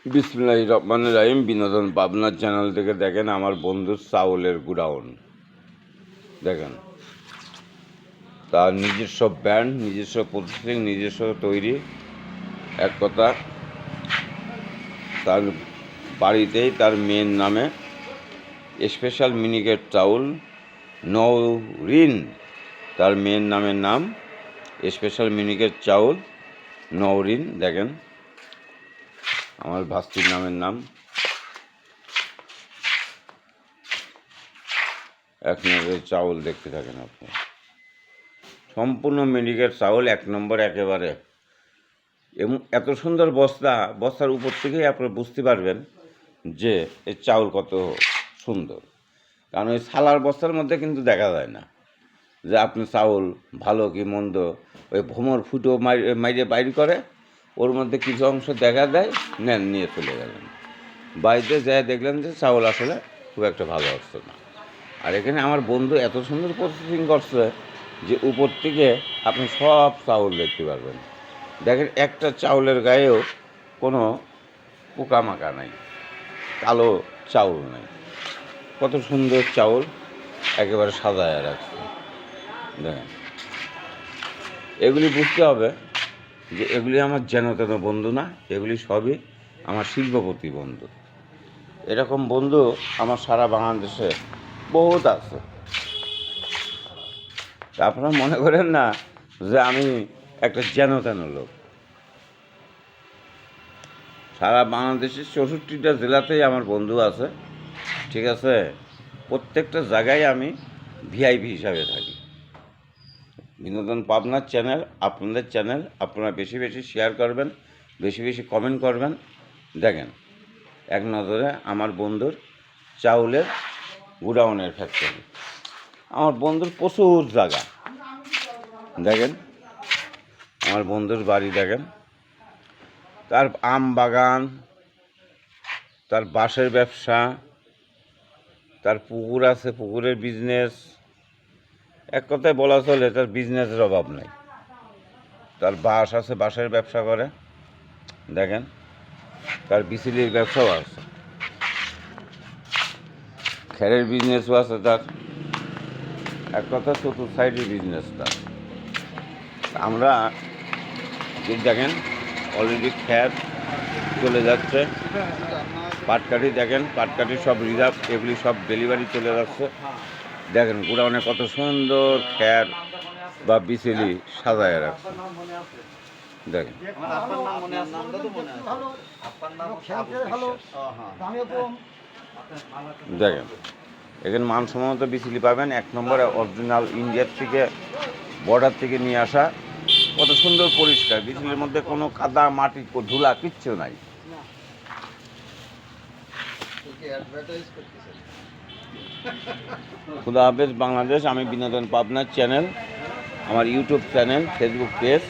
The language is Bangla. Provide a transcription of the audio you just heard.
বিসমিল্লাহির রহমানির রহিম। বিনোদন পাবনার চ্যানেল থেকে দেখেন আমার বন্ধুর চাউলের গুডাউন। দেখেন তার নিজস্ব ব্র্যান্ড, নিজস্ব প্রসেসিং, নিজস্ব তৈরি। এক কথা, তার বাড়িতেই তার মেয়ের নামে স্পেশাল মিনিকেট চাউল নওরিন, তার মেয়ের নামের নাম স্পেশাল মিনিকেট চাউল নওরিন। দেখেন আমার ভাস্তির নামের নাম। এক নম্বরের চাউল দেখতে থাকেন আপনি, সম্পূর্ণ মিনিকেট চাউল, এক নম্বর একেবারে। এবং এত সুন্দর বস্তার উপর থেকেই আপনারা বুঝতে পারবেন যে এই চাউল কত সুন্দর। কারণ ওই সালার বস্তার মধ্যে কিন্তু দেখা যায় না যে আপনি চাউল ভালো কি মন্দ। ওই ভোমর ফুটো মাইরে বাইর করে, ওর মধ্যে কিছু অংশ দেখা দেয়, নেন নিয়ে চলে গেলেন। বাড়িতে যেয়ে দেখলেন যে চাউল আসলে খুব একটা ভালো আসছে না। আর এখানে আমার বন্ধু এত সুন্দর প্রসেসিং করছে যে উপর থেকে আপনি সব চাউল দেখতে পারবেন। দেখেন একটা চাউলের গায়েও কোনো পোকামাকা নাই, কালো চাউল নাই, কত সুন্দর চাউল একেবারে সাজায় রাখছে। দেখেন এগুলি বুঝতে হবে যে এগুলি আমার যেন তেন বন্ধু না, এগুলি সবই আমার শিল্পপতি বন্ধু। এরকম বন্ধু আমার সারা বাংলাদেশে বহুত আছে। আপনারা মনে করেন না যে আমি একটা যেন তেন লোক। সারা বাংলাদেশের 64টা জেলাতেই আমার বন্ধু আছে, ঠিক আছে। প্রত্যেকটা জায়গায় আমি ভিআইপি হিসাবে থাকি। বিনোদন পাবনার চ্যানেল, আপনাদের চ্যানেল, আপনারা বেশি বেশি শেয়ার করবেন, বেশি বেশি কমেন্ট করবেন। দেখেন এক নজরে আমার বন্ধুর চাউলের গুডাউনের ফ্যাক্টরি। আমার বন্ধুর প্রচুর জায়গা। দেখেন আমার বন্ধুর বাড়ি, দেখেন তার আম বাগান, তার বাঁশের ব্যবসা, তার পুকুর আছে, পুকুরের বিজনেস। এক কথায় বলা চলে তার বিজনেসের অভাব নেই। তার বাঁশ আছে, বাঁশের ব্যবসা করে। দেখেন তার বিচুলির ব্যবসাও আছে, খেরের বিজনেসও আছে তার। এক কথা চতুর্থ সাইডের বিজনেস তার। আমরা যে দেখেন অলরেডি খ্যার চলে যাচ্ছে, পাটকাঠি দেখেন, পাটকাঠি সব রিজার্ভ, এগুলি সব ডেলিভারি চলে যাচ্ছে। দেখেন গোডাউনে কত সুন্দর খ্যার বা বিচুলি সাজায় রাখছে। দেখেন দেখেন এখানে মানসম্মত বিচুলি পাবেন, এক নম্বরে অরিজিনাল ইন্ডিয়ার থেকে, বর্ডার থেকে নিয়ে আসা। কত সুন্দর পরিষ্কার, বিচুলির মধ্যে কোনো কাদা মাটি ধুলা কিচ্ছু নাই। খুদা হাফেজ বাংলাদেশ। আমি বিনোদন পাবনার চ্যানেল, আমার ইউটিউব চ্যানেল, ফেসবুক পেজ।